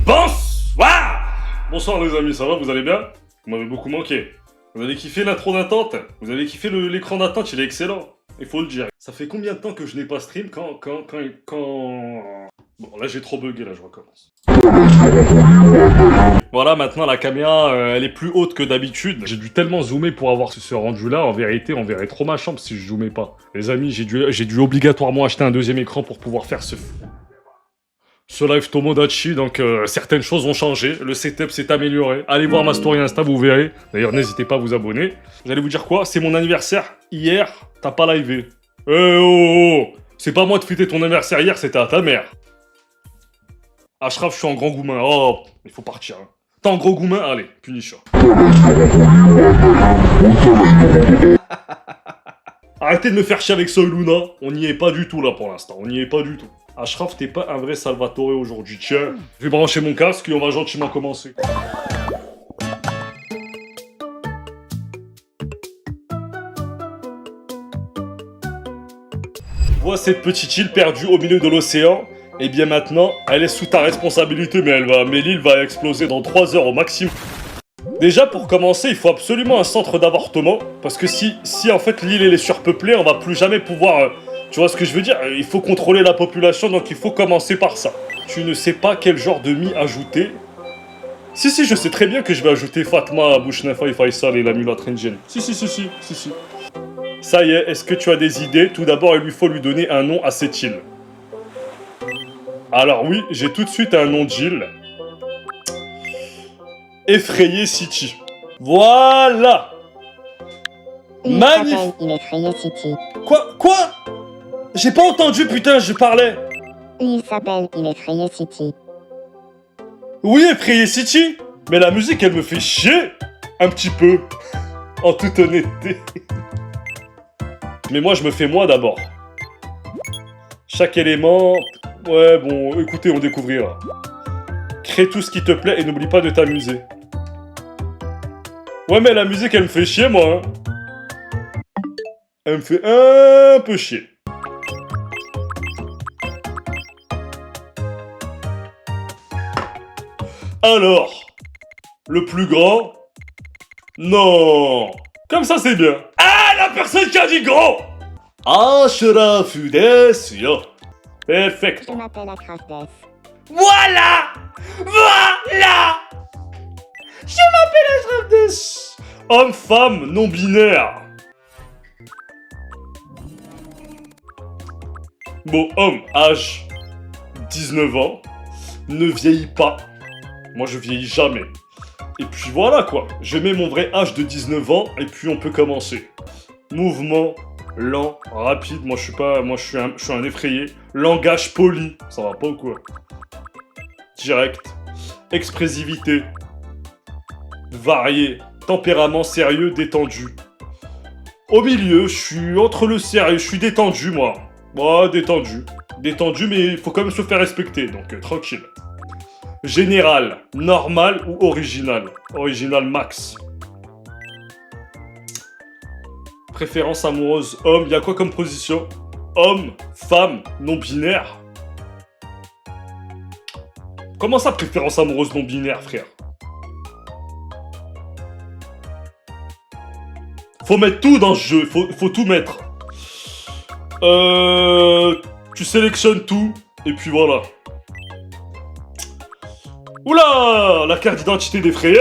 Bonsoir! Bonsoir les amis, ça va, vous allez bien? Vous m'avez beaucoup manqué. Vous avez kiffé l'intro d'attente? Vous avez kiffé l'écran d'attente, il est excellent. Il faut le dire. Ça fait combien de temps que je n'ai pas stream quand... Bon, là j'ai trop bugué, là je recommence. Voilà, maintenant la caméra, elle est plus haute que d'habitude. J'ai dû tellement zoomer pour avoir ce rendu-là. En vérité, on verrait trop ma chambre si je zoomais pas. Les amis, j'ai dû obligatoirement acheter un deuxième écran pour pouvoir faire ce live Tomodachi, donc certaines choses ont changé, le setup s'est amélioré. Allez voir ma story Insta, vous verrez. D'ailleurs, n'hésitez pas à vous abonner. J'allais vous dire quoi? C'est mon anniversaire. Hier, t'as pas livé. Eh oh, oh. C'est pas moi de fêter ton anniversaire hier, c'était à ta mère. Ashraf, je suis en grand goumin. Oh, il faut partir. Hein. T'es en gros goumin? Allez, Punisher. Arrêtez de me faire chier avec Soy Luna. On n'y est pas du tout là pour l'instant. On n'y est pas du tout. Ashraf, t'es pas un vrai Salvatore aujourd'hui. Tiens, je vais brancher mon casque et on va gentiment commencer. Vois cette petite île perdue au milieu de l'océan. Et bien maintenant, elle est sous ta responsabilité, mais l'île va exploser dans 3 heures au maximum. Déjà, pour commencer, il faut absolument un centre d'avortement. Parce que si en fait l'île est surpeuplée, on va plus jamais pouvoir... tu vois ce que je veux dire? Il faut contrôler la population, donc il faut commencer par ça. Tu ne sais pas quel genre de mi ajouter? Si, je sais très bien que je vais ajouter Fatma, Bouchnafa et Faisal et la mulâtre indienne. Si. Ça y est, est-ce que tu as des idées? Tout d'abord, il lui faut lui donner un nom à cette île. Alors oui, j'ai tout de suite un nom d'île. Effrayé City. Voilà! Magnifique! Il Effrayé City. Quoi? J'ai pas entendu, putain, je parlais! Il s'appelle Il Effrayé City. Oui, Effrayé City! Mais la musique, elle me fait chier! Un petit peu. En toute honnêteté. Mais moi, je me fais moi d'abord. Chaque élément... Ouais, bon, écoutez, on découvrira. Crée tout ce qui te plaît et n'oublie pas de t'amuser. Ouais, mais la musique, elle me fait chier, moi. Hein. Elle me fait un peu chier. Alors, le plus grand... Non. Comme ça, c'est bien. Ah, la personne qui a dit grand! Ashraf desu yo. Perfect. Je m'appelle Ashraf Des. Voilà! Je m'appelle Ashraf Des. Homme-femme non-binaire. Bon, homme, âge 19 ans, ne vieillit pas. Moi, je vieillis jamais. Et puis voilà, quoi. Je mets mon vrai âge de 19 ans, et puis on peut commencer. Mouvement lent, rapide. Moi, je suis un effrayé. Langage poli. Ça va pas ou quoi? Direct. Expressivité. Varié. Tempérament sérieux, détendu. Au milieu, je suis entre le sérieux. Je suis détendu, moi. Moi, détendu. Détendu, mais il faut quand même se faire respecter, donc tranquille. Général, normal ou original? Original max. Préférence amoureuse, homme, il y a quoi comme position? Homme, femme, non-binaire? Comment ça, préférence amoureuse non-binaire, frère? Faut mettre tout dans ce jeu, faut tout mettre. Tu sélectionnes tout, et puis voilà. Oula! La carte d'identité d'effrayé.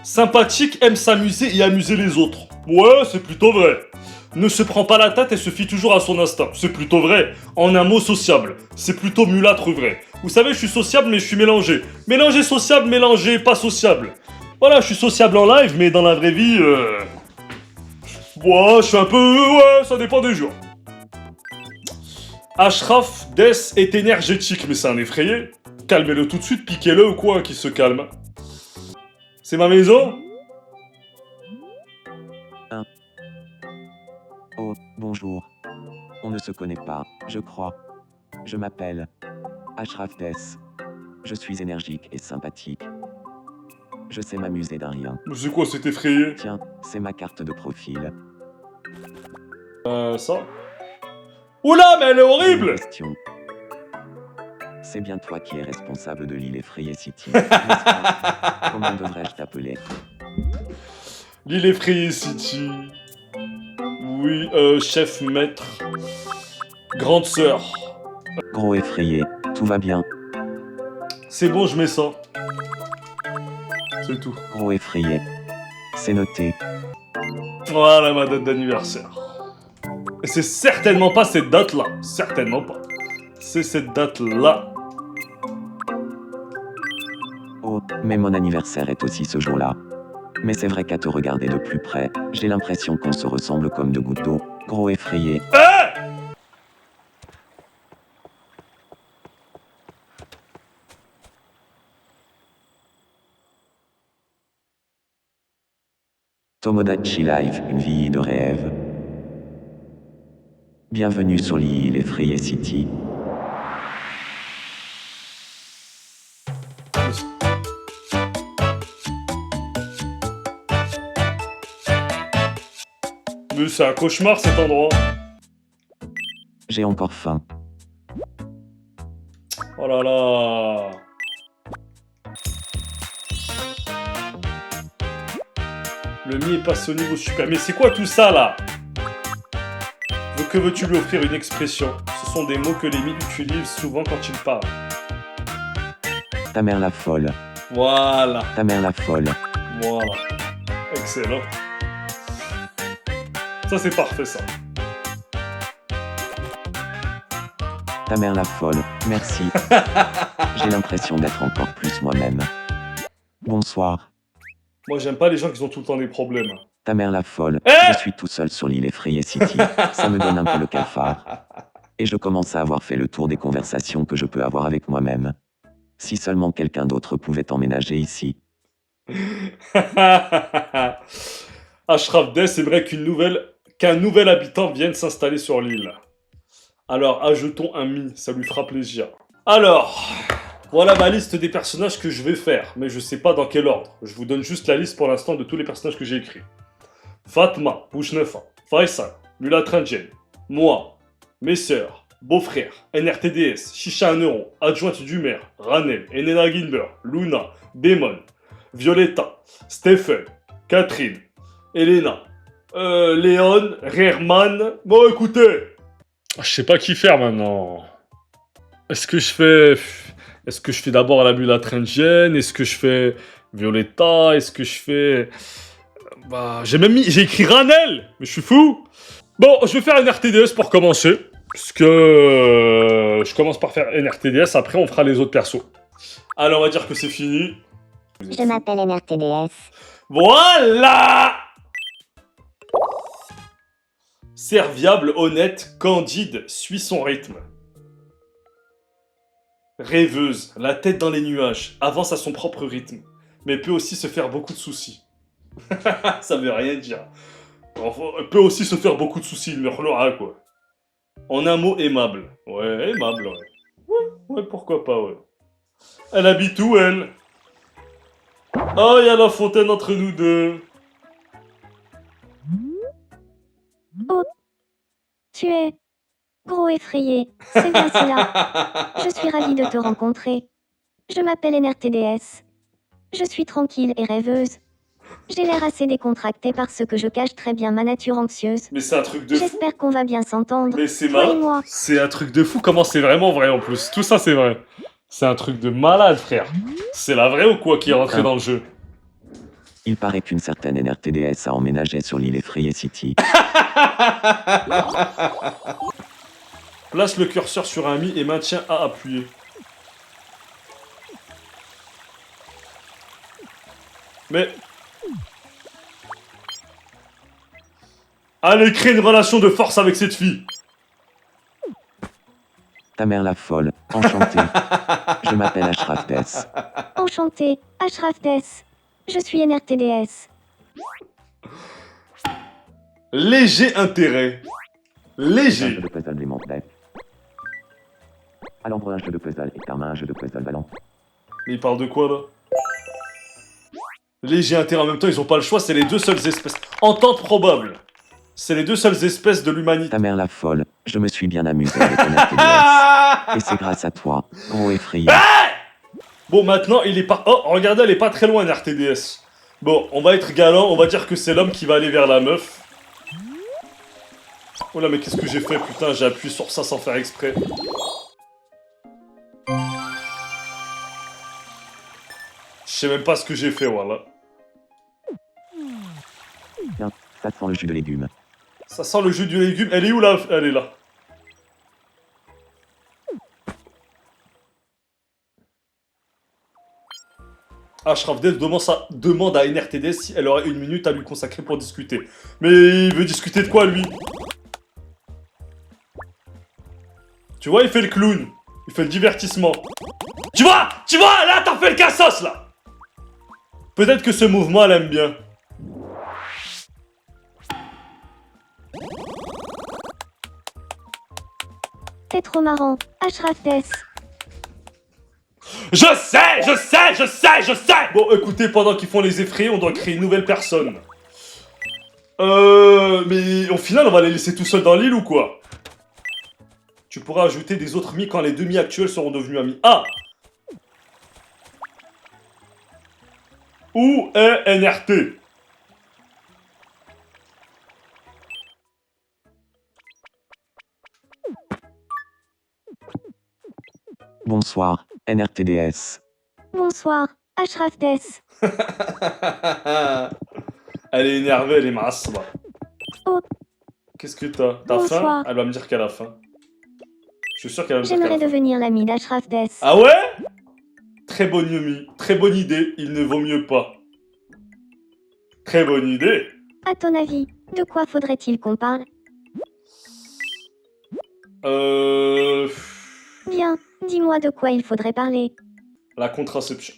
Sympathique, aime s'amuser et amuser les autres. Ouais, c'est plutôt vrai. Ne se prend pas la tête et se fie toujours à son instinct. C'est plutôt vrai. En un mot, sociable. C'est plutôt mulâtre vrai. Vous savez, je suis sociable, mais je suis mélangé. Mélangé sociable, mélangé pas sociable. Voilà, je suis sociable en live, mais dans la vraie vie, ouais, je suis un peu... Ouais, ça dépend des jours. Ashraf Des est énergétique, mais c'est un effrayé. Calmez-le tout de suite, piquez-le ou quoi, qui se calme. C'est ma maison? Oh, bonjour. On ne se connaît pas, je crois. Je m'appelle Ashraf Des. Je suis énergique et sympathique. Je sais m'amuser d'un rien. C'est quoi cet effrayé? Tiens, c'est ma carte de profil. Ça. Oula, mais elle est Une horrible! question. C'est bien toi qui es responsable de l'île Effrayée City, n'est-ce pas? Comment devrais-je t'appeler? L'île Effrayée City. Oui, chef maître. Grande sœur. Gros effrayé, tout va bien. C'est bon, je mets ça. C'est tout. Gros effrayé. C'est noté. Voilà ma date d'anniversaire. Et c'est certainement pas cette date-là. Certainement pas. C'est cette date-là. Oh, mais mon anniversaire est aussi ce jour-là. Mais c'est vrai qu'à te regarder de plus près, j'ai l'impression qu'on se ressemble comme deux gouttes d'eau. Gros effrayé. Tomodachi Life, une vie de rêve. Bienvenue sur l'île Effrayée City. Mais c'est un cauchemar cet endroit. J'ai encore faim. Oh là là. Le Mi est passé au niveau super. Mais c'est quoi tout ça là? Que veux-tu lui offrir une expression? Ce sont des mots que les Mi utilisent souvent quand ils parlent. Ta mère la folle. Voilà. Ta mère la folle. Voilà. Excellent. Ça c'est parfait ça. Ta mère la folle. Merci. J'ai l'impression d'être encore plus moi-même. Bonsoir. Moi j'aime pas les gens qui ont tout le temps des problèmes. Ta mère la folle. Eh Je suis tout seul sur l'île Effrayée City. Ça me donne un peu le cafard. Et je commence à avoir fait le tour des conversations que je peux avoir avec moi-même. Si seulement quelqu'un d'autre pouvait emménager ici. Ashraf Day, c'est vrai qu'un nouvel habitant vienne s'installer sur l'île. Alors, ajoutons un Mi, ça lui fera plaisir. Alors, voilà ma liste des personnages que je vais faire, mais je sais pas dans quel ordre. Je vous donne juste la liste pour l'instant de tous les personnages que j'ai écrits. Fatma, Bouchnefa, Faisal, Lula Trangen, moi, mes sœurs, beau-frère, NRTDS, Chicha 1 euro, adjointe du maire, Ranel, Enena Gilbert, Luna, Damon, Violetta, Stephen, Catherine, Elena, Léon, Rerman. Bon, écoutez, je sais pas qui faire maintenant. Est-ce que je fais d'abord la Lula Trangen? Est-ce que je fais Violetta? Est-ce que je fais... Bah, j'ai écrit Ranel, mais je suis fou. Bon, je vais faire un RTDS pour commencer, puisque je commence par faire un RTDS, après on fera les autres persos. Alors on va dire que c'est fini. Je m'appelle NRTDS. Voilà. Serviable, honnête, candide, suit son rythme. Rêveuse, la tête dans les nuages, avance à son propre rythme, mais peut aussi se faire beaucoup de soucis. Ça veut rien dire. Enfin, elle peut aussi se faire beaucoup de soucis, mais quoi. En un mot, aimable. Ouais, aimable, ouais. Ouais, pourquoi pas, ouais. Elle habite où, elle? Oh, il y a la fontaine entre nous deux. Oh, tu es gros effrayé, c'est bien cela. Je suis ravie de te rencontrer. Je m'appelle NRTDS. Je suis tranquille et rêveuse. J'ai l'air assez décontractée parce que je cache très bien ma nature anxieuse. Mais c'est un truc de fou. J'espère qu'on va bien s'entendre. Mais c'est Toi et moi. C'est un truc de fou, comment c'est vraiment vrai en plus. Tout ça c'est vrai. C'est un truc de malade, frère. C'est la vraie ou quoi qui est rentré dans le jeu? Il paraît qu'une certaine NRTDS a emménagé sur l'île Effrayée City. Place le curseur sur un Mi et maintiens A appuyé. Mais... Allez, crée une relation de force avec cette fille. Ta mère la folle. Enchanté. Je m'appelle Ashraf Dess. Enchanté, Ashraf Dess. Je suis NRTDS. Léger intérêt. Un Léger. jeu de puzzle démonté. À l'endroit un jeu de puzzle et Karma un jeu de puzzle valant. Mais il parle de quoi là? Léger intérêt en même temps, ils ont pas le choix, c'est les deux seules espèces. Entente probable. C'est les deux seules espèces de l'humanité. Ta mère la folle, je me suis bien amusé avec NRTDS. Et c'est grâce à toi, gros effrayé. Bon, maintenant, il est pas... Oh, regardez, elle est pas très loin, NRTDS. Bon, on va être galant, on va dire que c'est l'homme qui va aller vers la meuf. Oh là, mais qu'est-ce que j'ai fait? Putain, j'ai appuyé sur ça sans faire exprès. Je sais même pas ce que j'ai fait, voilà. Tiens, ça sent le jus de légumes. Ça sent le jus du légume. Elle est où, là? Elle est là. Ashraf Dev demande à NRTDS si elle aurait 1 minute à lui consacrer pour discuter. Mais il veut discuter de quoi, lui? Tu vois, il fait le clown. Il fait le divertissement. Tu vois, là, t'as fait le cassos, là. Peut-être que ce mouvement, elle aime bien. T'es trop marrant, Ashraf Dess. Je sais. Bon, écoutez, pendant qu'ils font les effrayés, on doit créer une nouvelle personne. Mais au final, on va les laisser tout seuls dans l'île ou quoi? Tu pourras ajouter des autres Mi quand les 2 Mi actuels seront devenus amis. Ah! Où est NRT? Bonsoir, NRTDS. Bonsoir, Ashraf Dess. Elle est énervée, elle est masse, là. Oh. Qu'est-ce que t'as? T'as faim? Bonsoir. Elle va me dire qu'elle a faim. Je suis sûr qu'elle va me dire J'aimerais qu'elle a faim. devenir l'ami d'Ashraf Dess. Ah ouais? Très bonne Mi. Très bonne idée, il ne vaut mieux pas. Très bonne idée. À ton avis, de quoi faudrait-il qu'on parle? Bien, dis-moi de quoi il faudrait parler. La contraception.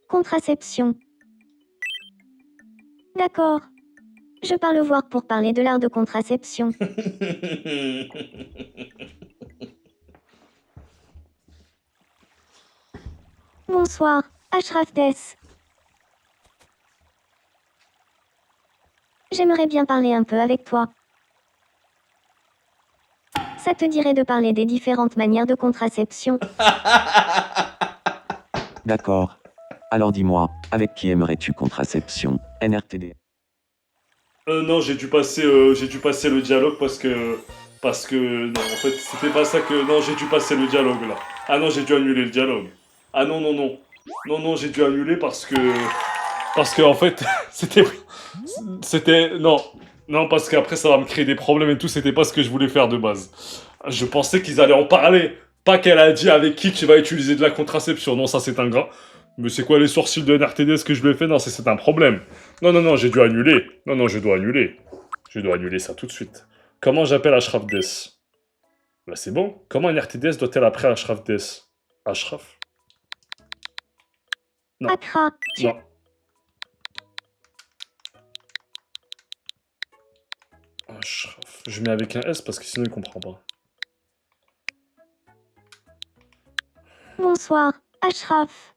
Contraception. D'accord. Je pars le voir pour parler de l'art de contraception. Bonsoir, Ashraf Dess. J'aimerais bien parler un peu avec toi. Ça te dirait de parler des différentes manières de contraception? D'accord. Alors dis-moi, avec qui aimerais-tu contraception? NRTD. Non, j'ai dû passer le dialogue parce que non, en fait, c'était pas ça que non, j'ai dû passer le dialogue là. Ah non, j'ai dû annuler le dialogue. Ah non, j'ai dû annuler parce que en fait, c'était non, parce qu'après ça va me créer des problèmes et tout, c'était pas ce que je voulais faire de base. Je pensais qu'ils allaient en parler, pas qu'elle a dit avec qui tu vas utiliser de la contraception. Non, ça c'est un gras. Mais c'est quoi les sourcils de NRTDS que je lui ai fait? Non, c'est un problème. Non, j'ai dû annuler. Non, je dois annuler. Je dois annuler ça tout de suite. Comment j'appelle Ashraf Dess? Bah c'est bon. Comment NRTDS doit-elle appeler Ashraf Dess? Ashraf? Non. Accra, tu... Non. Ashraf. Je mets avec un S parce que sinon il comprend pas. Bonsoir, Ashraf.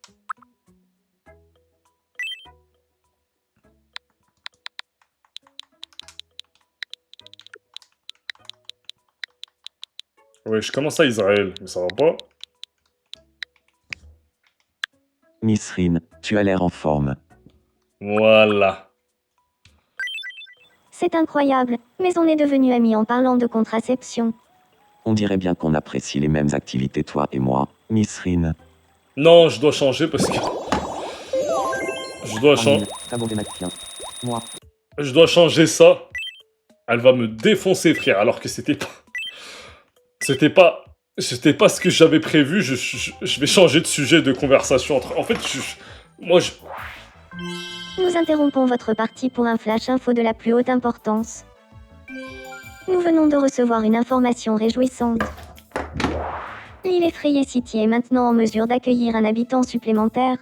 Ouais, je commence à Israël, mais ça va pas. Nisrine, tu as l'air en forme. Voilà. C'est incroyable, mais on est devenus amis en parlant de contraception. On dirait bien qu'on apprécie les mêmes activités, toi et moi, Nisrine. Non, je dois changer parce que... Je dois changer... Moi. Je dois changer ça. Elle va me défoncer, frère, alors que c'était pas... C'était pas ce que j'avais prévu. Je vais changer de sujet de conversation entre... En fait, moi, je... Nous interrompons votre partie pour un flash info de la plus haute importance. Nous venons de recevoir une information réjouissante. L'île Effrayée City est maintenant en mesure d'accueillir un habitant supplémentaire.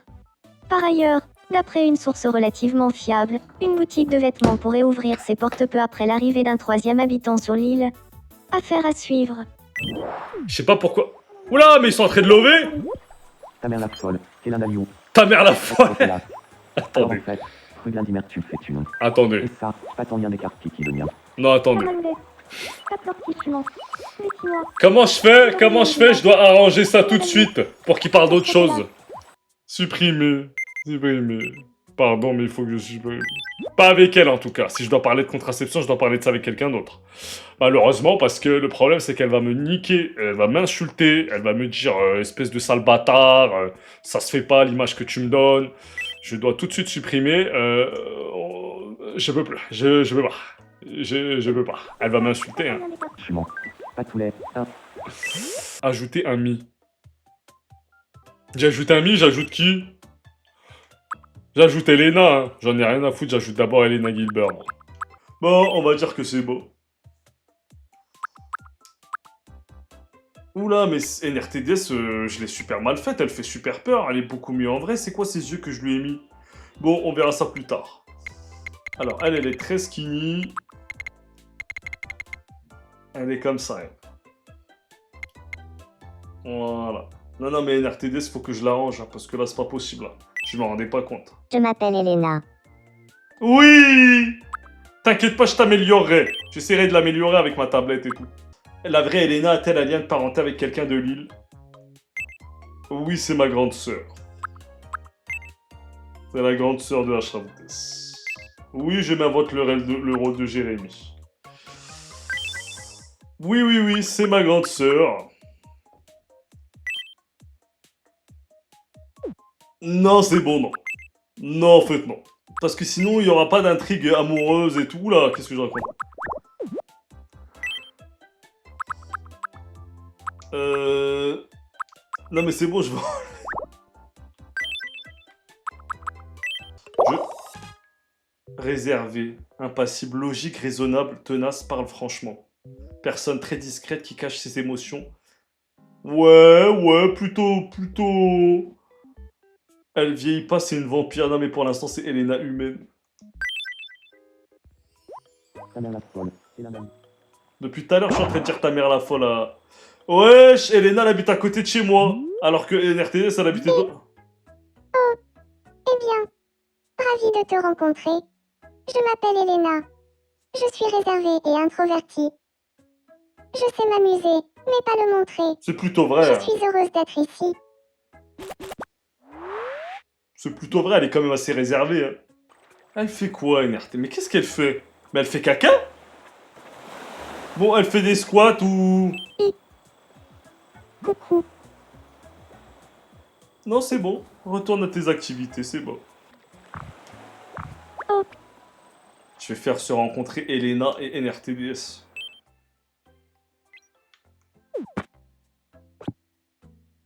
Par ailleurs, D'après une source relativement fiable, une boutique de vêtements pourrait ouvrir ses portes peu après l'arrivée d'un troisième habitant sur l'île. Affaire à suivre. Je sais pas pourquoi. Oula, mais ils sont en train de lever. Ta mère la folle, quel un allion. Ta mère la Alors folle. en Attendez, fait, rue Vladimir tu fais une. attendez. Et ça, pas ton lien d'écart qui le mien. Non, attendez. Laisse-moi. Comment je fais? Comment je fais? Je dois arranger ça tout de suite pour qu'il parle d'autre chose. Supprimer. Supprimer. Pardon, mais il faut que je supprime. Pas avec elle en tout cas. Si je dois parler de contraception, je dois parler de ça avec quelqu'un d'autre. Malheureusement, parce que le problème c'est qu'elle va me niquer, elle va m'insulter, elle va me dire espèce de sale bâtard, ça se fait pas l'image que tu me donnes. Je dois tout de suite supprimer. Je peux plus. Je peux pas. Je peux pas. Elle va m'insulter. Hein. Je mens. Pas tous les. Un. Ajouter un mi. J'ai ajouté un mi, j'ajoute qui? J'ajoute Elena, hein. J'en ai rien à foutre, j'ajoute d'abord Elena Gilbert. Moi. Bon, on va dire que c'est beau. Oula, mais NRTDS, je l'ai super mal faite, elle fait super peur, elle est beaucoup mieux en vrai. C'est quoi ces yeux que je lui ai mis? Bon, on verra ça plus tard. Alors, elle est très skinny. Elle est comme ça, elle. Voilà. Non, non, mais NRTDS, faut que je l'arrange, hein, parce que là, c'est pas possible. Hein. Je m'en rendais pas compte. Je m'appelle Elena. Oui! T'inquiète pas, je t'améliorerai. J'essaierai de l'améliorer avec ma tablette et tout. La vraie Elena a-t-elle un lien de parenté avec quelqu'un de l'île? Oui, c'est ma grande sœur. C'est la grande sœur de Ashraftes. Oui, je m'invente le rôle de Jérémy. Oui, oui, oui, c'est ma grande sœur. Non, c'est bon, non. Non, en fait, non. Parce que sinon, il n'y aura pas d'intrigue amoureuse et tout, là. Qu'est-ce que je raconte? Non, mais c'est bon, je vais... Réservé. Impassible, logique, raisonnable, tenace, parle franchement. Personne très discrète qui cache ses émotions. Ouais, plutôt... Elle vieillit pas, c'est une vampire. Non, mais pour l'instant, c'est Elena humaine. Ta mère la folle, quel un allion. Depuis tout à l'heure, je suis en train de dire ta mère la folle à... Wesh, Elena, elle habite à côté de chez moi. Alors que NRTS, elle habitait... Eh bien, ravie de te rencontrer. Je m'appelle Elena. Je suis réservée et introvertie. Je sais m'amuser, mais pas le montrer. C'est plutôt vrai. Je Hein. suis heureuse d'être ici. C'est plutôt vrai, elle est quand même assez réservée. Hein. Elle fait quoi, NRT? Mais qu'est-ce qu'elle fait? Mais elle fait caca? Bon, elle fait des squats ou... Coucou. Non, c'est bon. Retourne à tes activités, c'est bon. Oh. Je vais faire se rencontrer Elena et NRTDS.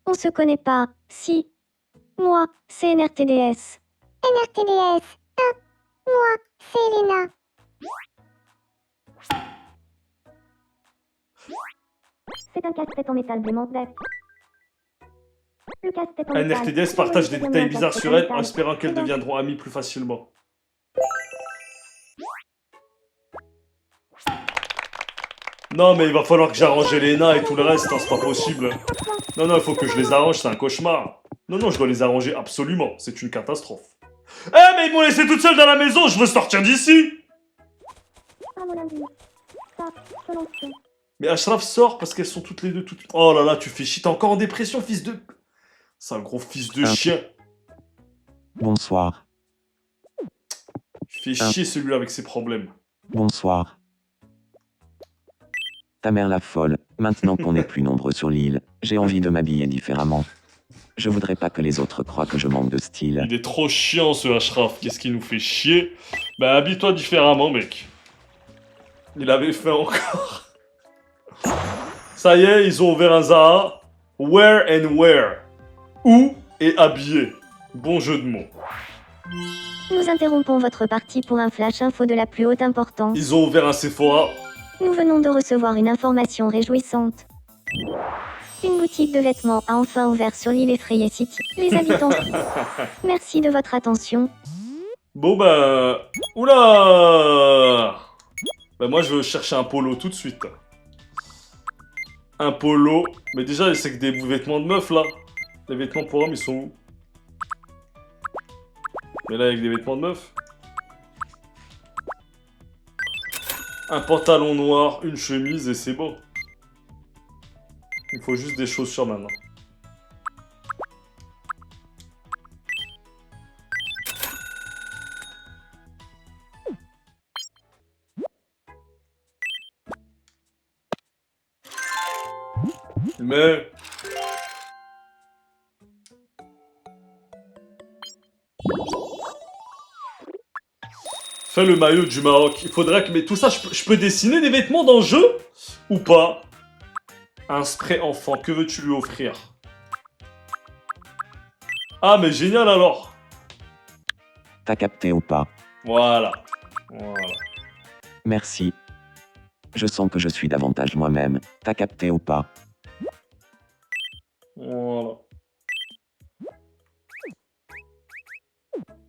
On se connaît pas. Si. Moi, c'est NRTDS. NRTDS. Ah, moi, c'est Elena. C'est un casse-tête en métal Blément d'être. Le casse-tête en métal. NRTDS partage des détails bizarres sur elle en espérant qu'elles deviendront amies plus facilement. Non, mais il va falloir que j'arrange Elena et tout le reste, hein, c'est pas possible. Non, non, il faut que je les arrange, c'est un cauchemar. Non, non, je dois les arranger absolument, c'est une catastrophe. Eh, mais ils m'ont laissé toute seule dans la maison, je veux sortir d'ici. Mais Ashraf sort parce qu'elles sont toutes les deux toutes... Oh là là, tu fais chier, t'es encore en dépression, fils de... C'est un gros fils de chien. Bonsoir. Il fait chier celui-là avec ses problèmes. Bonsoir. Ta mère la folle, maintenant qu'on est plus nombreux sur l'île, j'ai envie de m'habiller différemment. Je voudrais pas que les autres croient que je manque de style. Il est trop chiant ce Ashraf, qu'est-ce qu'il nous fait chier? Bah habille-toi différemment mec. Il avait fait encore. Ça y est, ils ont ouvert un Zaha. Wear and wear. Où et habillé. Bon jeu de mots. Nous interrompons votre partie pour un flash info de la plus haute importance. Ils ont ouvert un Sephora. Nous venons de recevoir une information réjouissante. Une boutique de vêtements a enfin ouvert sur l'île effrayée City. Les habitants... Merci de votre attention. Bon bah... Oula! Bah moi je veux chercher un polo tout de suite. Un polo. Mais déjà c'est que des vêtements de meuf là. Les vêtements pour hommes ils sont où? Mais là avec des vêtements de meuf. Un pantalon noir, une chemise et c'est bon. Il faut juste des chaussures maintenant. Mais... Fais le maillot du Maroc. Il faudrait que... Mais tout ça, je peux dessiner des vêtements dans le jeu? Ou pas? Un spray enfant, que veux-tu lui offrir? Ah, mais génial alors. T'as capté ou pas? Voilà. Voilà. Merci. Je sens que je suis davantage moi-même. T'as capté ou pas? Voilà.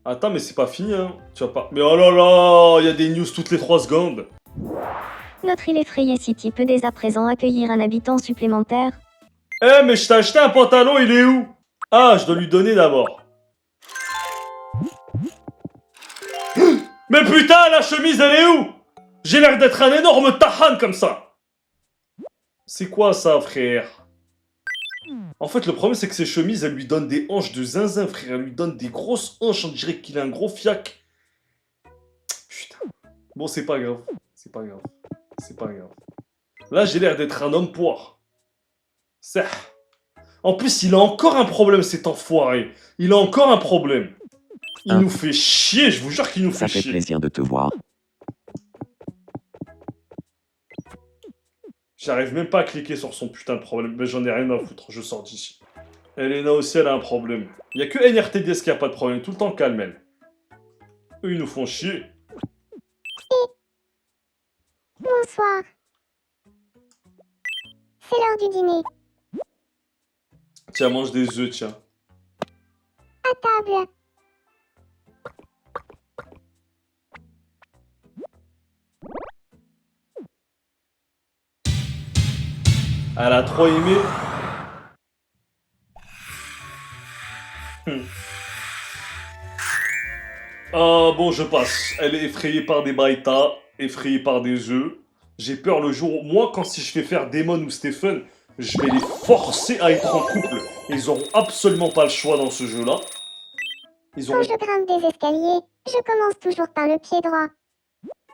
Attends, mais c'est pas fini, hein. Tu vas pas... Mais oh là là, il y a des news toutes les 3 secondes. Notre île effrayée City peut dès à présent accueillir un habitant supplémentaire. Eh, mais je t'ai acheté un pantalon, il est où? Ah, je dois lui donner d'abord. Mais putain, la chemise, elle est où? J'ai l'air d'être un énorme tahan comme ça. C'est quoi ça, frère? En fait, le problème, c'est que ces chemises, elles lui donnent des hanches de zinzin, frère. Elles lui donnent des grosses hanches, on dirait qu'il a un gros fiac. Putain. Bon, c'est pas grave. C'est pas grave. C'est pas grave. Là, j'ai l'air d'être un homme poire. Ça. En plus, il a encore un problème, cet enfoiré. Il a encore un problème. Il nous fait chier, je vous jure qu'il nous Ça fait fait chier. plaisir de te voir. J'arrive même pas à cliquer sur son putain de problème. Mais j'en ai rien à foutre, je sors d'ici. Elena aussi, elle a un problème. Il y a que NRTDS qui a pas de problème, tout le temps calme, elle. Eux, ils nous font chier. Bonsoir. C'est l'heure du dîner. Tiens, mange des œufs, tiens. À table. Elle a trop aimé. Ah bon, je passe. Elle est effrayée par des baïtas, effrayée par des œufs. J'ai peur le jour où... Moi, quand si je fais faire Damon ou Stephen, je vais les forcer à être en couple. Ils auront absolument pas le choix dans ce jeu-là. Ils Quand auront... je grimpe des escaliers, je commence toujours par le pied droit.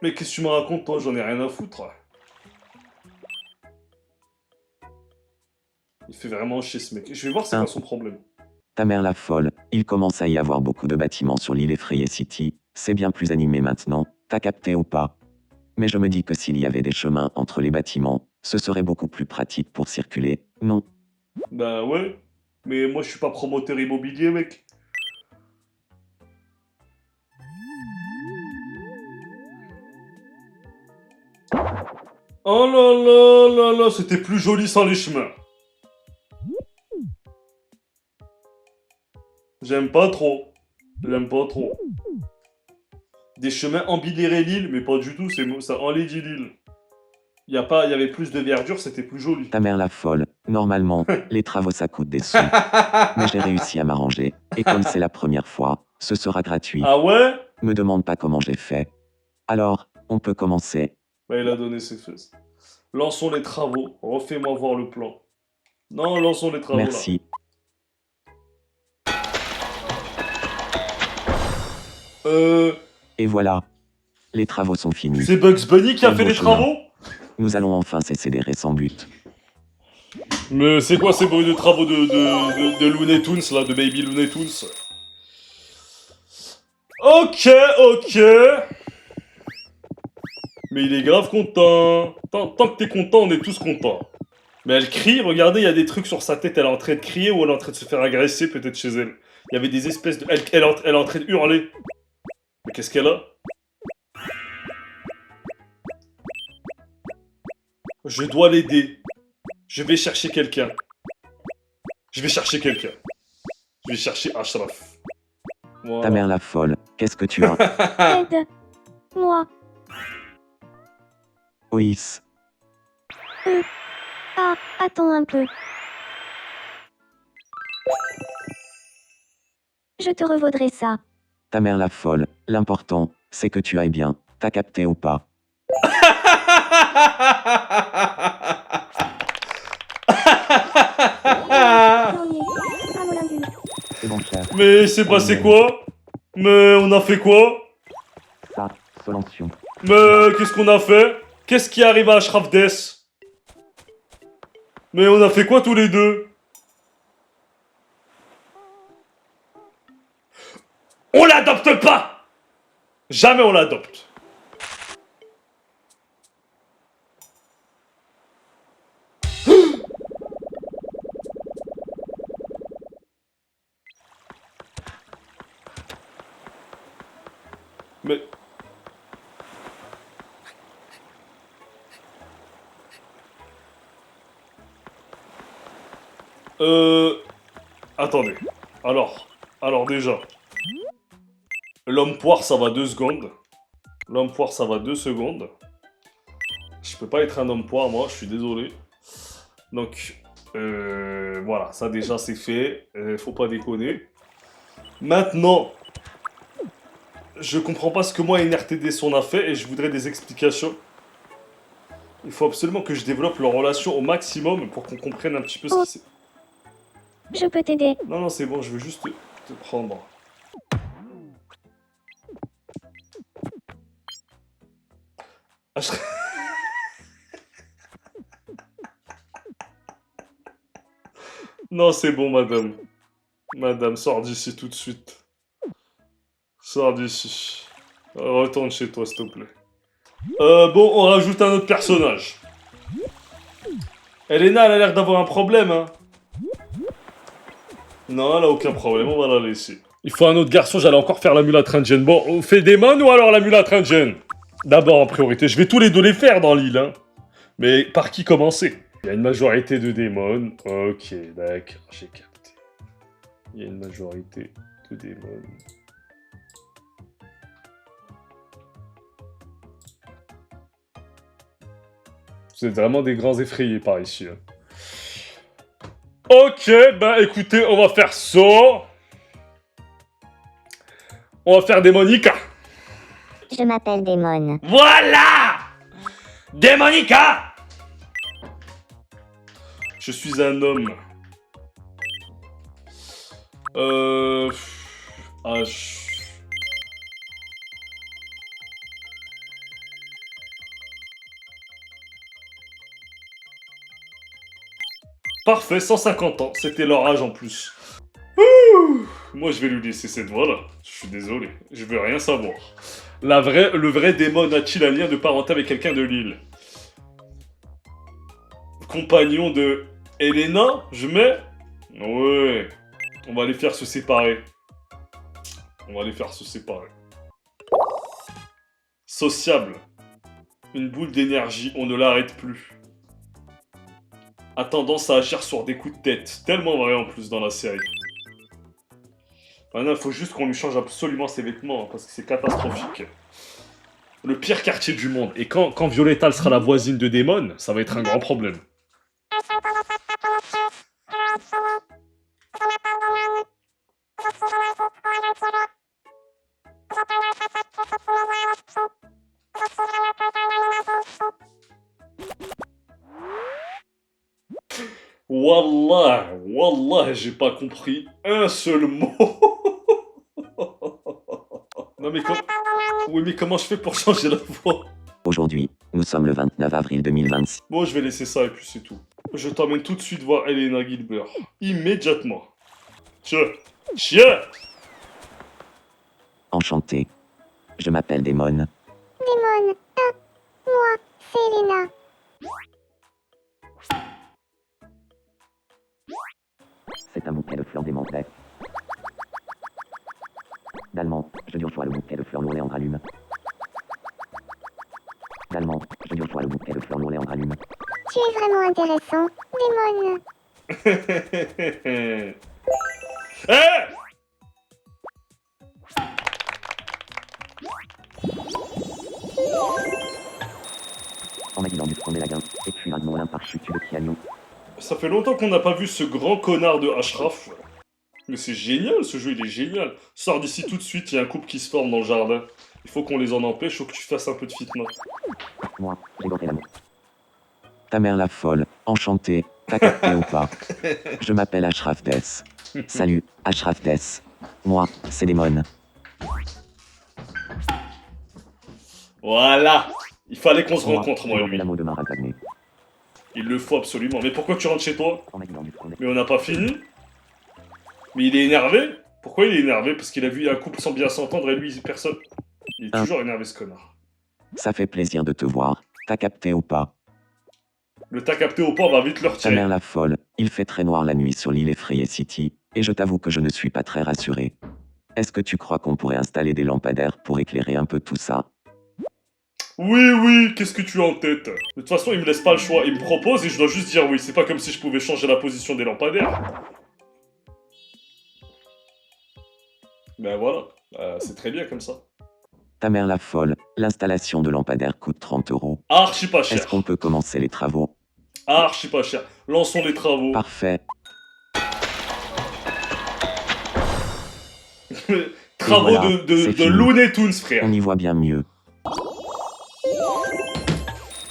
Mais qu'est-ce que tu me racontes, toi? J'en ai rien à foutre. Il fait vraiment chier, ce mec. Je vais voir c'est quoi son problème. Ta mère la folle. Il commence à y avoir beaucoup de bâtiments sur l'île effrayée City. C'est bien plus animé maintenant. T'as capté ou pas? Mais je me dis que s'il y avait des chemins entre les bâtiments, ce serait beaucoup plus pratique pour circuler, non? Bah ouais. Mais moi, je suis pas promoteur immobilier, mec. Oh là là là là, c'était plus joli sans les chemins. J'aime pas trop. J'aime pas trop. Des chemins embilleraient l'île, mais pas du tout, ça enlaidit l'île. Il y avait plus de verdure, c'était plus joli. Ta mère la folle. Normalement, les travaux ça coûte des sous. Mais j'ai réussi à m'arranger. Et comme c'est la première fois, ce sera gratuit. Ah ouais? Me demande pas comment j'ai fait. Alors, on peut commencer. Bah il a donné ses fesses. Lançons les travaux, refais-moi voir le plan. Non, lançons les travaux Merci. là. Et voilà. Les travaux sont finis. C'est Bugs Bunny qui a Quel fait beau les chemin. travaux? Nous allons enfin cesser d'errer sans but. Mais c'est quoi ces bruits de travaux de Looney Tunes là, de Baby Looney Tunes? Ok, ok. Mais il est grave content. Tant que t'es content, on est tous contents. Mais elle crie, regardez, il y a des trucs sur sa tête, elle est en train de crier ou elle est en train de se faire agresser peut-être chez elle. Il y avait des espèces de... Elle est en train de hurler. Mais qu'est-ce qu'elle a? Je dois l'aider. Je vais chercher quelqu'un. Je vais chercher quelqu'un. Je vais chercher Ashraf. Voilà. Ta mère la folle, qu'est-ce que tu as? Aide. Moi. Oïs. Ah, attends un peu. Je te revaudrai ça. Ta mère la folle, l'important, c'est que tu ailles bien. T'as capté ou pas? C'est bon, cher. Mais c'est passé quoi? Mais on a fait quoi? Ça, Solention. Mais qu'est-ce qu'on a fait? Qu'est-ce qui arrive à Ashraf Dess? Mais on a fait quoi tous les deux? On l'adopte pas! Jamais on l'adopte. Mais... Attendez. Alors déjà. L'homme poire, ça va 2 secondes. L'homme poire, ça va 2 secondes. Je peux pas être un homme poire, moi, je suis désolé. Donc, voilà, ça déjà c'est fait. Faut pas déconner. Maintenant, je comprends pas ce que moi et NRTD on a fait et je voudrais des explications. Il faut absolument que je développe leur relation au maximum pour qu'on comprenne un petit peu ce qui s'est... Je peux t'aider. Non, non, c'est bon, je veux juste te prendre. Ah, je... Non, c'est bon, madame. Madame, sors d'ici tout de suite. Sors d'ici. Retourne chez toi, s'il te plaît. Bon, on rajoute un autre personnage. Elena, elle a l'air d'avoir un problème, hein. Non, elle a aucun problème, on va la laisser. Il faut un autre garçon, j'allais encore faire la mulâtre indienne. Bon, on fait Démon ou alors la mulâtre indienne? D'abord en priorité, je vais tous les deux les faire dans l'île, hein. Mais par qui commencer? Il y a une majorité de démons. Ok, d'accord, j'ai capté. Il y a une majorité de démons. Vous êtes vraiment des grands effrayés par ici. Hein. Ok, bah écoutez, on va faire ça. On va faire Démonica. Je m'appelle Démon. Voilà! Démonica! Je suis un homme. Ah, Parfait, 150 ans, c'était leur âge en plus. Ouh, moi je vais lui laisser cette voix-là. Je suis désolé, je veux rien savoir. Le vrai démon a-t-il un lien de parenté avec quelqu'un de l'île? Compagnon de Elena, je mets? Ouais, on va les faire se séparer. On va les faire se séparer. Sociable. Une boule d'énergie, on ne l'arrête plus. A tendance à agir sur des coups de tête. Tellement vrai en plus dans la série. Maintenant, il faut juste qu'on lui change absolument ses vêtements, hein, parce que c'est catastrophique. Le pire quartier du monde. Et quand Violetta elle sera la voisine de Démon, ça va être un grand problème. Wallah, j'ai pas compris un seul mot. Non mais oui, mais comment je fais pour changer la voix? Aujourd'hui, nous sommes le 29 avril 2026. Bon, je vais laisser ça et puis c'est tout. Je t'emmène tout de suite voir Elena Gilbert. Immédiatement. Tiens. Enchanté. Je m'appelle Démon. Démon. Ah, moi, c'est Elena. C'est un bouquet de fleurs d'émentec. D'allemand, je lui reçois le bouquet de fleurs Léandre allume. D'allemand, je lui reçois le bouquet de fleurs Léandre allume. Tu es vraiment intéressant, Démon. Eh! En m'aiguillant du front des lagins, et puis un molin parachuteux de Kiano. Ça fait longtemps qu'on n'a pas vu ce grand connard de Ashraf. Mais c'est génial, ce jeu, il est génial. Sors d'ici tout de suite, il y a un couple qui se forme dans le jardin. Il faut qu'on les en empêche, faut que tu fasses un peu de fitna. Moi, j'ai doré l'amour. Ta mère la folle, enchantée, t'as capté ou pas? Je m'appelle Ashraf Dess. Salut, Ashraf Dess. Moi, c'est Demon. Voilà! Il fallait qu'on se rencontre, moi et j'ai lui. l'amour de Marazagné. Il le faut absolument. Mais pourquoi tu rentres chez toi? En m'aiguillant du front des... Mais on n'a pas fini? Mais il est énervé? Pourquoi il est énervé? Parce qu'il a vu un couple sans bien s'entendre et lui, personne. Il est toujours énervé, ce connard. Ça fait plaisir de te voir. T'as capté ou pas? Le t'as capté au port va vite le Ta retirer. mère la folle, il fait très noir la nuit sur l'île Effrayée City, et je t'avoue que je ne suis pas très rassuré. Est-ce que tu crois qu'on pourrait installer des lampadaires pour éclairer un peu tout ça? Oui, oui, qu'est-ce que tu as en tête? De toute façon, il me laisse pas le choix. Il me propose et je dois juste dire oui. C'est pas comme si je pouvais changer la position des lampadaires. Ben voilà, c'est très bien comme ça. Ta mère la folle, l'installation de lampadaires coûte 30 €. Archi pas Est-ce cher. qu'on peut commencer les travaux? Archi pas cher. Lançons les travaux. Parfait. Travaux Et voilà, de c'est fini. Looney Tunes, frère. On y voit bien mieux.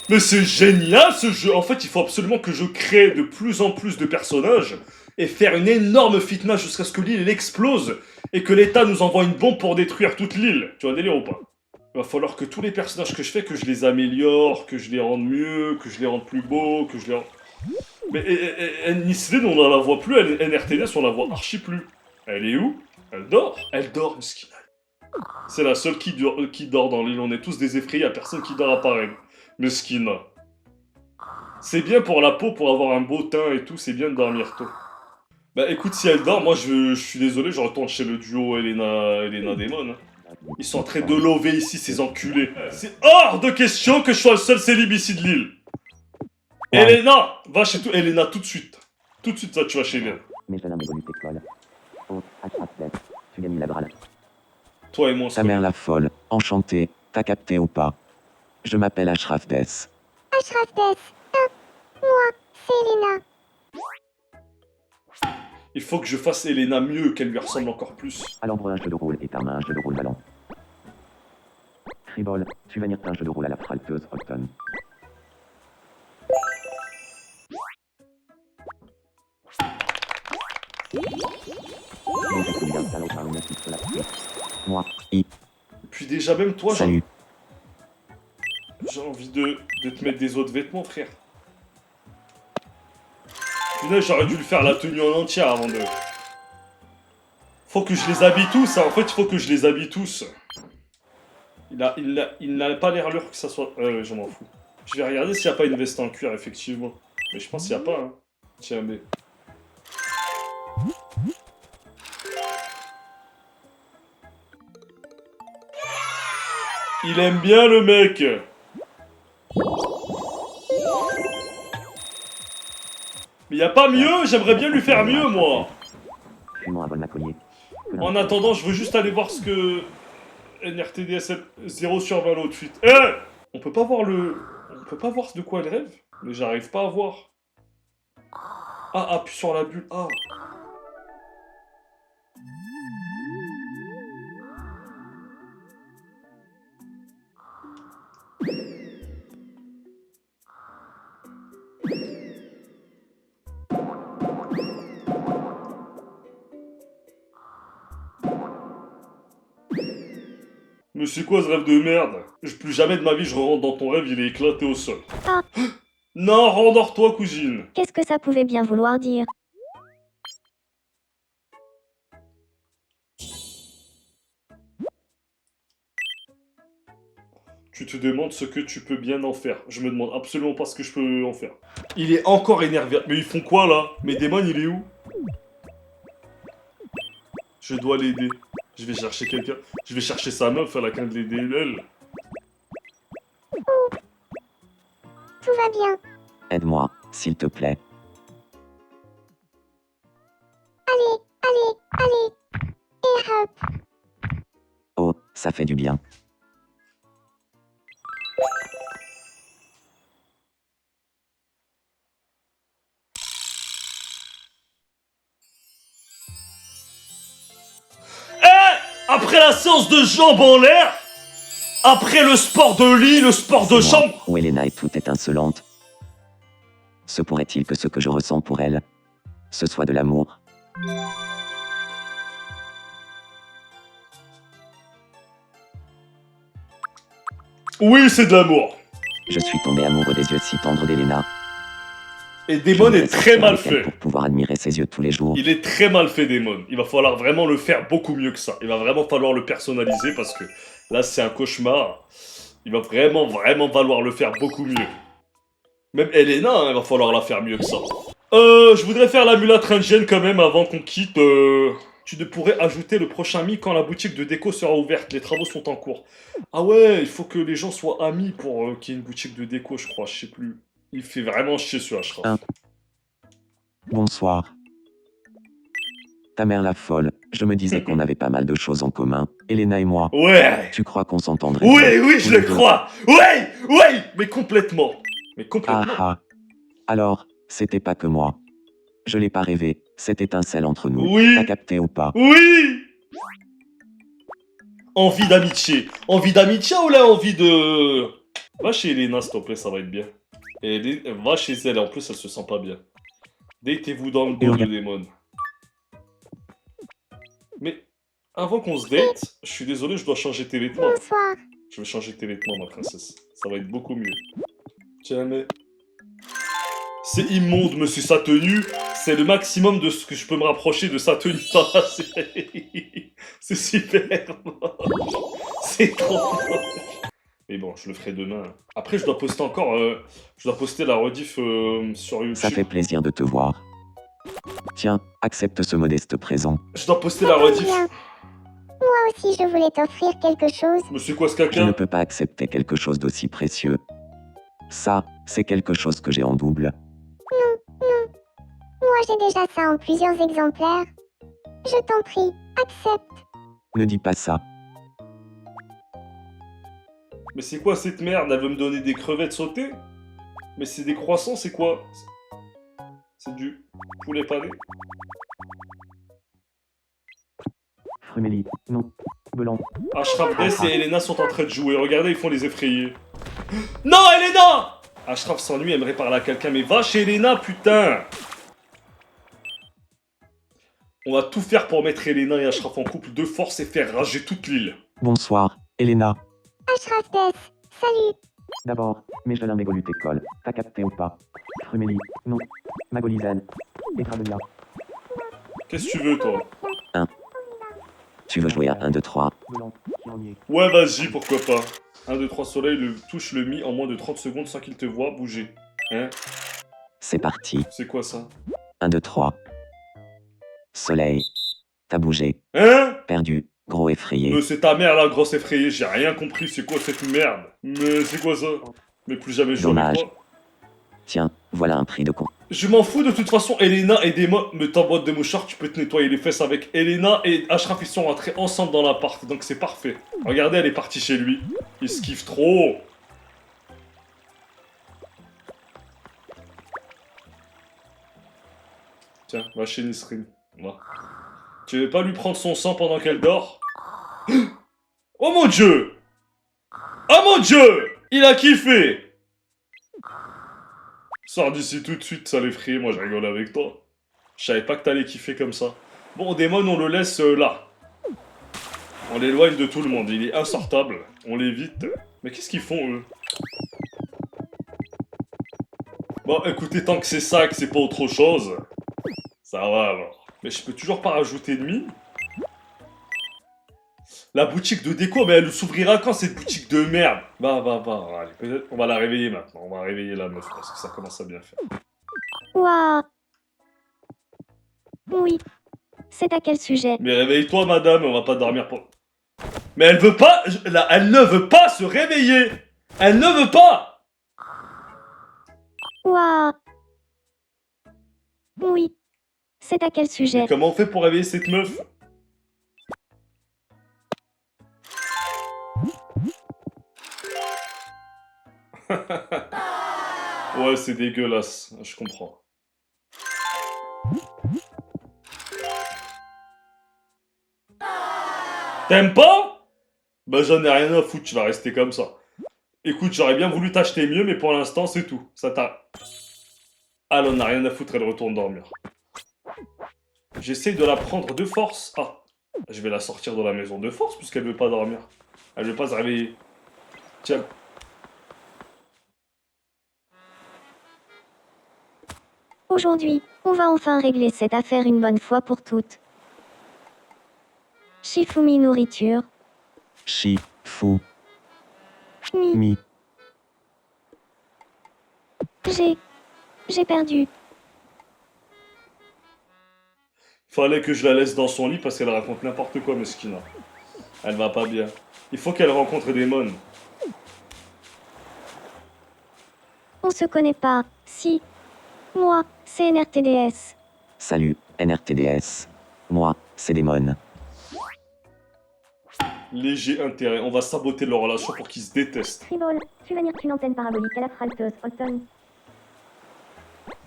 Mais c'est génial ce jeu. En fait, il faut absolument que je crée de plus en plus de personnages et faire une énorme fitna jusqu'à ce que l'île elle explose et que l'État nous envoie une bombe pour détruire toute l'île. Tu vois, délire ou pas? Il va falloir que tous les personnages que je fais, que je les améliore, que je les rende mieux, que je les rende plus beaux, que je les rende... Mais Nisleen, on ne la voit plus, NRTDS, on la voit archi plus. Elle est où? Elle dort? Elle dort, mesquine. C'est la seule qui dort dans l'île. On est tous des effrayés, y'a personne qui dort à pareil. Mesquine. C'est bien pour la peau, pour avoir un beau teint et tout, c'est bien de dormir tôt. Bah écoute, si elle dort, moi je suis désolé, je retourne chez le duo Elena Demon. Hein. Ils sont en train de lover ici, ces enculés. C'est hors de question que je sois le seul célib ici de l'île. Elena, va chez tout, Elena tout de suite. Tout de suite, ça, tu vas chez Elena. Mes jeunes évoluent école. Oh, Ashraf Dess, tu gagnes la dralle. Toi et moi, Ta mère la folle, enchantée, t'as capté ou pas? Je m'appelle Ashraf Dess. Ashraf Dess. Moi, c'est Elena. il faut que je fasse Elena mieux, qu'elle lui ressemble encore plus. À l'endroit un jeu de rôle et Tarma un jeu de rôle valant. Tribol, tu vas venir un jeu de rôle à la fralteuse Holton. Moi, Puis déjà, même toi, salut. j'ai envie de te mettre des autres vêtements, frère. Punaise, j'aurais dû le faire la tenue en entière avant de... Faut que je les habille tous, hein. En fait, il faut que je les habille tous. Il n'a pas l'air lourd que ça soit... je m'en fous. Je vais regarder s'il n'y a pas une veste en cuir, effectivement. Mais je pense qu'il n'y a pas, hein. Tiens, mais... Il aime bien, le mec. Mais y a pas mieux, j'aimerais bien lui faire mieux, moi. Fumant à vol Maconier. En attendant, je veux juste aller voir ce que... NRTDSL 0 sur 20 l'autre suite. Eh, on peut pas voir le... On peut pas voir de quoi elle rêve. Mais j'arrive pas à voir. Ah, appuie sur la bulle. Ah. Mais c'est quoi ce rêve de merde? Plus jamais de ma vie je rentre dans ton rêve, il est éclaté au sol. Ah. Non, rendors-toi, cousine. Qu'est-ce que ça pouvait bien vouloir dire? Tu te demandes ce que tu peux bien en faire. Je me demande absolument pas ce que je peux en faire. Il est encore énervé. Mais ils font quoi là? Mais Damon, il est où? Je dois l'aider. Je vais chercher quelqu'un. Je vais chercher sa meuf, elle a qu'à l'aider elle. Tout va bien. Aide-moi, s'il te plaît. Hop. Oh, ça fait du bien. Après la séance de jambes en l'air, après le sport de lit, le sport de C'est moi, chambre. où Elena est toute étincelante. Se pourrait-il que ce que je ressens pour elle, ce soit de l'amour? Oui, c'est de l'amour. Je suis tombé amoureux des yeux si tendres d'Elena. Et Je Damon voudrais est très sortir mal avec elle fait. pour pouvoir admirer ses yeux tous les jours. Il est très mal fait, Damon. Il va falloir vraiment le faire beaucoup mieux que ça. Il va vraiment falloir le personnaliser parce que là, c'est un cauchemar. Il va vraiment falloir le faire beaucoup mieux. Même Elena, hein, il va falloir la faire mieux que ça. Je voudrais faire la mulâtre indienne quand même avant qu'on quitte. Tu ne pourrais ajouter le prochain mi quand la boutique de déco sera ouverte. Les travaux sont en cours. Ah ouais, il faut que les gens soient amis pour qu'il y ait une boutique de déco, je crois. Je sais plus. Il fait vraiment chier ce Ashraf. Hein. Bonsoir. Ta mère la folle, je me disais qu'on avait pas mal de choses en commun, Elena et moi. Ouais. Tu crois qu'on s'entendrait Oui, bien, oui, tous je les le deux? crois. Oui, mais complètement. Mais complètement. Ah ah. Alors, c'était pas que moi. Je l'ai pas rêvé, cette étincelle entre nous. Oui. T'as capté ou pas? Oui. Envie d'amitié. Envie d'amitié ou là envie de... Va chez Elena, s'il te plaît, ça va être bien. Et va chez elle, en plus, elle se sent pas bien. Datez-vous dans le dos de Démon. Mais avant qu'on se date, je suis désolé, je dois changer tes vêtements. Bonsoir. Je vais changer tes vêtements, ma princesse. Ça va être beaucoup mieux. Tiens, mais... C'est immonde, monsieur, sa tenue. C'est le maximum de ce que je peux me rapprocher de sa tenue dans la série. C'est super moche. C'est trop moche. Mais bon, je le ferai demain. Après, je dois poster encore... je dois poster la rediff sur YouTube. Ça fait plaisir de te voir. Tiens, accepte ce modeste présent. Je dois poster la Ça tombe rediff. bien. Moi aussi, je voulais t'offrir quelque chose. Mais c'est quoi ce Je ne caca? peux pas accepter quelque chose d'aussi précieux. Ça, c'est quelque chose que j'ai en double. Moi, j'ai déjà ça en plusieurs exemplaires. Je t'en prie, accepte. Ne dis pas ça. Mais c'est quoi cette merde? Elle veut me donner des crevettes sautées? Mais c'est des croissants, c'est quoi? C'est du poulet pané? Frumélie, non. Belan. Ashraf Dess et Elena sont en train de jouer. Regardez, ils font les effrayés. Non, Elena! Ashraf s'ennuie, aimerait parler à quelqu'un. Mais va chez Elena, putain! On va tout faire pour mettre Elena et Ashraf en couple de force et faire rager toute l'île. Bonsoir, Elena. Ashraf Dess, salut. D'abord, Michelin Mégolu t'école. T'as capté ou pas? Frumélie, non. Magolizen. Et Gravelia. Qu'est-ce que tu veux, toi? Tu veux jouer à 1, 2, 3? Belan, qui en y est. Ouais, vas-y, pourquoi pas. 1, 2, 3 soleil, touche le mi en moins de 30 secondes sans qu'il te voie bouger. Hein? C'est parti. C'est quoi ça? 1, 2, 3. Soleil. T'as bougé. Hein? Perdu. Gros effrayé. Mais c'est ta mère la grosse effrayée, j'ai rien compris, c'est quoi cette merde? Mais c'est quoi ça? Mais plus jamais je joue avec Dommage. toi. Tiens, voilà un prix de con. Je m'en fous de toute façon, Elena et Démon, mais ta boîte de mouchoirs, tu peux te nettoyer les fesses avec Elena et Ashraf, ils sont rentrés ensemble dans l'appart, donc c'est parfait. Regardez, elle est partie chez lui. Il se kiffe trop. Tiens, va chez Nisrine. Va. Tu veux pas lui prendre son sang pendant qu'elle dort? Oh mon dieu! Oh mon dieu! Il a kiffé! Sors d'ici tout de suite, ça l'effraie, moi je rigole avec toi. Je savais pas que t'allais kiffer comme ça. Bon, Démon, on le laisse là. On l'éloigne de tout le monde, il est insortable. On l'évite. Mais qu'est-ce qu'ils font, eux? Bon, écoutez, tant que c'est ça, que c'est pas autre chose, ça va alors. Mais je peux toujours pas rajouter de mie. La boutique de déco, mais elle s'ouvrira quand cette boutique de merde? Va, allez, peut-être on va la réveiller maintenant. On va réveiller la meuf parce que ça commence à bien faire. Waouh. Oui. C'est à quel sujet? Mais réveille-toi, madame, on va pas dormir pour... Mais elle veut pas... Là, elle ne veut pas se réveiller. Elle ne veut pas. Waouh. Oui. C'est à quel sujet? Mais comment on fait pour réveiller cette meuf? Ouais, c'est dégueulasse, je comprends. T'aimes pas? Bah j'en ai rien à foutre, tu vas rester comme ça. Écoute, j'aurais bien voulu t'acheter mieux, mais pour l'instant, c'est tout. Ça t'a... Ah, on n'a rien à foutre, elle retourne dormir. J'essaye de la prendre de force. Ah, je vais la sortir de la maison de force, puisqu'elle veut pas dormir. Elle veut pas se réveiller. Tiens. Aujourd'hui, on va enfin régler cette affaire une bonne fois pour toutes. Shifumi nourriture. Chi, fou, Mi. mi. J'ai perdu. Fallait que je la laisse dans son lit parce qu'elle raconte n'importe quoi, Meskina. Elle va pas bien. Il faut qu'elle rencontre des mônes. On se connaît pas. Si. Moi, c'est NRTDS. Salut, NRTDS. Moi, c'est Demon. Léger intérêt. On va saboter leur relation pour qu'ils se détestent. Tribol, subvenir une antenne parabolique à la fralteuse Holton.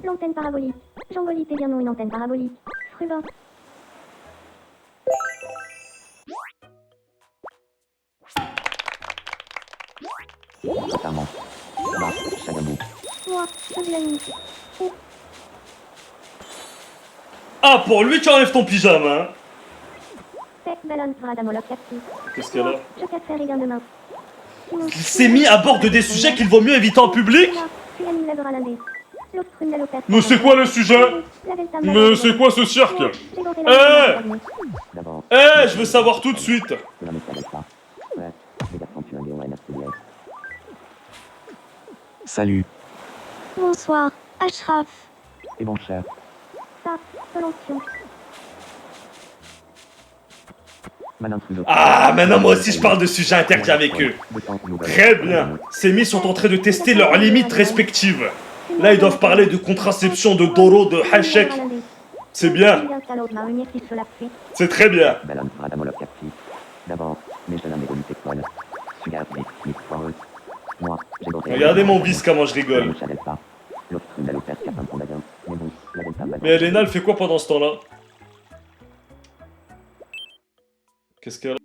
L'antenne parabolique. Jambolite est bien non une antenne parabolique. Fruban. Charmant. Bah, Shadabou. Moi, Odilani. Ah, pour lui, tu enlèves ton pyjama, hein. Tech ballon Radamolok Capti. Qu'est-ce qu'elle a? Je casse faire rigain demain. Il s'est mis à bord de des sujets qu'il vaut mieux éviter en public? Mais c'est quoi le sujet? Mais c'est quoi ce cirque? D'abord, Je veux savoir tout de suite. cela ne savait pas. Ouais, les garçons, tu as des NRTDS. Salut, Bonsoir, Ashraf. et bon cher. Ça, Solontion. Madame Trudeau. Ah, maintenant moi aussi je parle de sujets interdits avec eux. Très bien. Ces mis sont en train de tester leurs limites respectives. Là, ils doivent parler de contraception, de Doro, de Hachek. C'est bien. C'est très bien. Ballon Radamolok Capti. D'abord, mes jeunes amis sexuels. Sugar, Nick Forest. Moi, j'ai voté. Regardez mon bis comment je rigole. Ne savais pas. L'autre Trudel au père Capin Pondagin. Mais bon, la Delta Ballon. Mais Elena, elle fait quoi pendant ce temps-là? Qu'est-ce qu'elle a?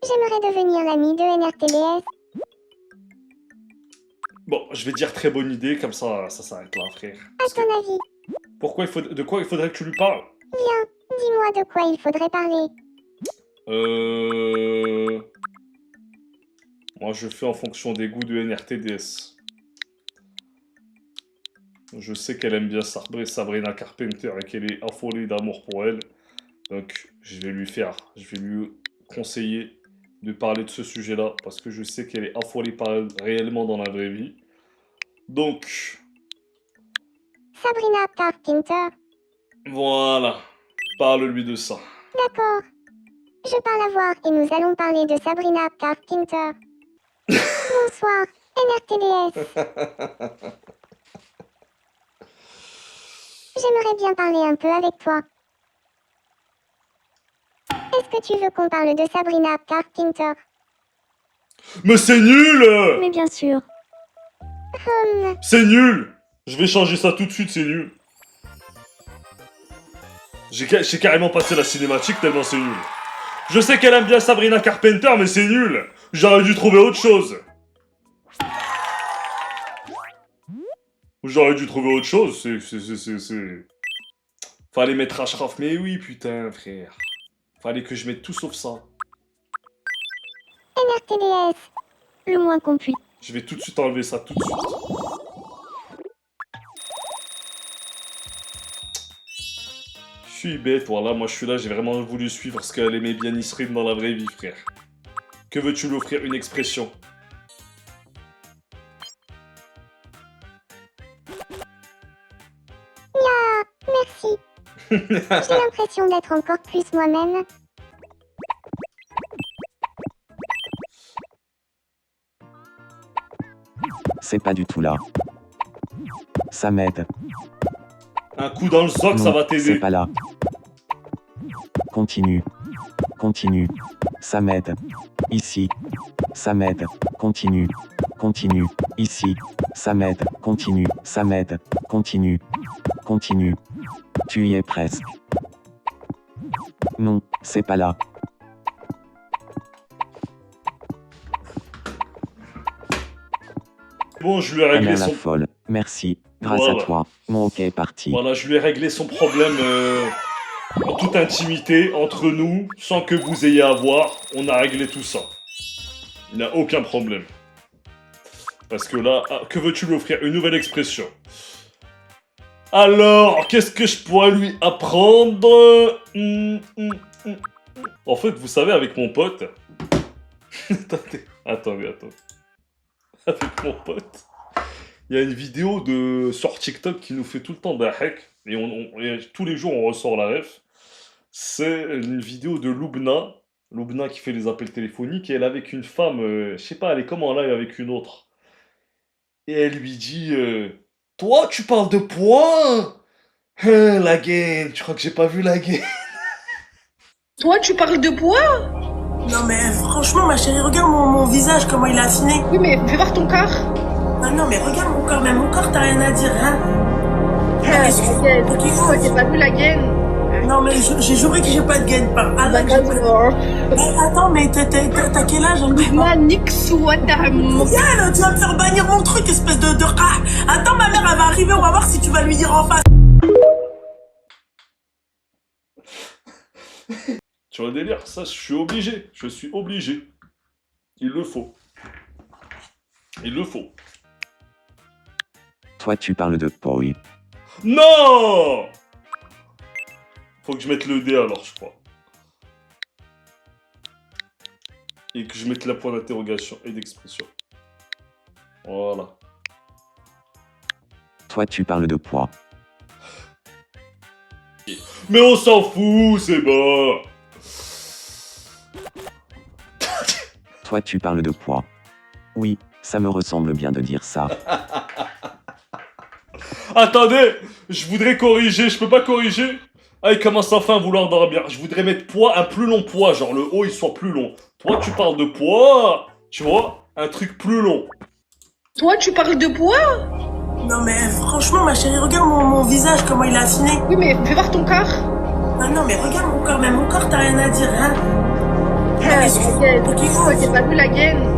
J'aimerais devenir l'ami de NRTDS. Bon, je vais dire très bonne idée, comme ça s'arrête là, frère. À ton avis, Pourquoi de quoi il faudrait que tu lui parles? dis-moi de quoi il faudrait parler. Moi, je fais en fonction des goûts de NRTDS. Je sais qu'elle aime bien Sabrina Carpenter et qu'elle est affolée d'amour pour elle. Donc, je vais lui conseiller de parler de ce sujet-là parce que je sais qu'elle est affolée par elle réellement dans la vraie vie. Donc, Sabrina Carpenter. voilà. Parle-lui de ça. D'accord. Je parle à voir et nous allons parler de Sabrina Carpenter. Bonsoir, NRTDS. J'aimerais bien parler un peu avec toi. Est-ce que tu veux qu'on parle de Sabrina Carpenter? Mais c'est nul! Mais bien sûr. C'est nul! Je vais changer ça tout de suite, c'est nul. J'ai carrément passé la cinématique tellement c'est nul. Je sais qu'elle aime bien Sabrina Carpenter, mais c'est nul! J'aurais dû trouver autre chose. J'aurais dû trouver autre chose, c'est... Fallait mettre Ashraf, mais oui, putain, frère. Fallait que je mette tout sauf ça. NRTDS. Le moins qu'on puisse. Je vais tout de suite enlever ça, tout de suite. Je suis bête, voilà, moi je suis là, j'ai vraiment voulu suivre ce qu'elle aimait bien Nisrine dans la vraie vie, frère. Que veux-tu lui offrir? Une expression? Merci. J'ai l'impression d'être encore plus moi-même. C'est pas du tout là. Ça m'aide. Un coup dans le soc, ça Non, va c'est t'aider. pas là. Continue. Continue. Ça m'aide. Ici. Ça m'aide. Continue. Continue. Ici. Ça m'aide. Continue. Ça m'aide. Continue. Continue. Tu y es presque. Non, c'est pas là. Bon, je lui ai Ta réglé mère la son... folle. Merci. Grâce Voilà. à toi. Mon ok est parti. Voilà, je lui ai réglé son problème en toute intimité, entre nous, sans que vous ayez à voir. On a réglé tout ça. Il n'y a aucun problème. Parce que là, ah, que veux-tu lui offrir? Une nouvelle expression. Alors, qu'est-ce que je pourrais lui apprendre? En fait, vous savez, avec mon pote... attendez. Avec mon pote, il y a une vidéo sur TikTok qui nous fait tout le temps d'un hack. Et tous les jours, on ressort la ref. C'est une vidéo de Loubna. Loubna qui fait les appels téléphoniques. Et elle est avec une femme, je sais pas, elle est comme en live avec une autre. Et elle lui dit toi, tu parles de poids? La gaine, tu crois que j'ai pas vu la gaine? Toi, tu parles de poids? Non mais franchement ma chérie, regarde mon visage, comment il est affiné. Oui, mais fais voir ton corps. Ah non mais regarde mon corps, même mon corps t'as rien à dire, hein. La Qu'est-ce que- gaine. Ok, Toi, t'as pas vu la gaine? Non mais j'ai juré que j'ai pas de gaine par Allah que j'ai pas de... Attends mais t'as quel âge hein? Manik Souada. Yann, tu vas me faire bannir mon truc, espèce de... Attends, ma mère elle va arriver, on va voir si tu vas lui dire en face. Tu vois le délire? Ça, je suis obligé. Je suis obligé. Il le faut. Il le faut. Toi tu parles de poi. Non! Faut que je mette le D alors, je crois. Et que je mette la point d'interrogation et d'expression. Voilà. Toi tu parles de poids. Mais on s'en fout, c'est bon. Toi tu parles de poids. Oui, ça me ressemble bien de dire ça. Attendez, je voudrais corriger, je peux pas corriger? Ah, il commence enfin à vouloir dormir. Je voudrais mettre poids, un plus long poids, genre le haut il soit plus long. Toi tu parles de poids, tu vois? Un truc plus long. Toi, tu parles de poids? Non mais franchement ma chérie, regarde mon visage, comment il est affiné. Oui, mais fais voir ton corps. Ah non mais regarde mon corps, même mon corps t'as rien à dire, hein. La gaine. Ok, Toi, t'as pas vu la gaine?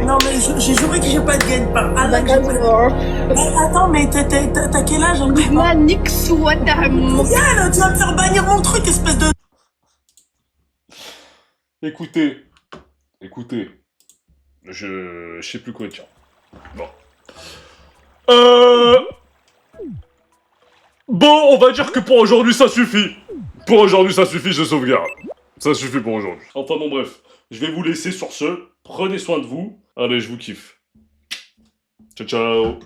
Non mais j'ai juré que j'ai pas de gaine par Allah que j'ai pas de... Attends mais t'as quel âge hein? Manik Souada. Yann, tu vas me faire bannir mon truc, espèce de... Écoutez, je sais plus quoi dire. Bon. Bon, on va dire que pour aujourd'hui ça suffit. Pour aujourd'hui ça suffit, je sauvegarde. Ça suffit pour aujourd'hui. Enfin bon bref, je vais vous laisser sur ce. Prenez soin de vous. Allez, je vous kiffe. Ciao ciao.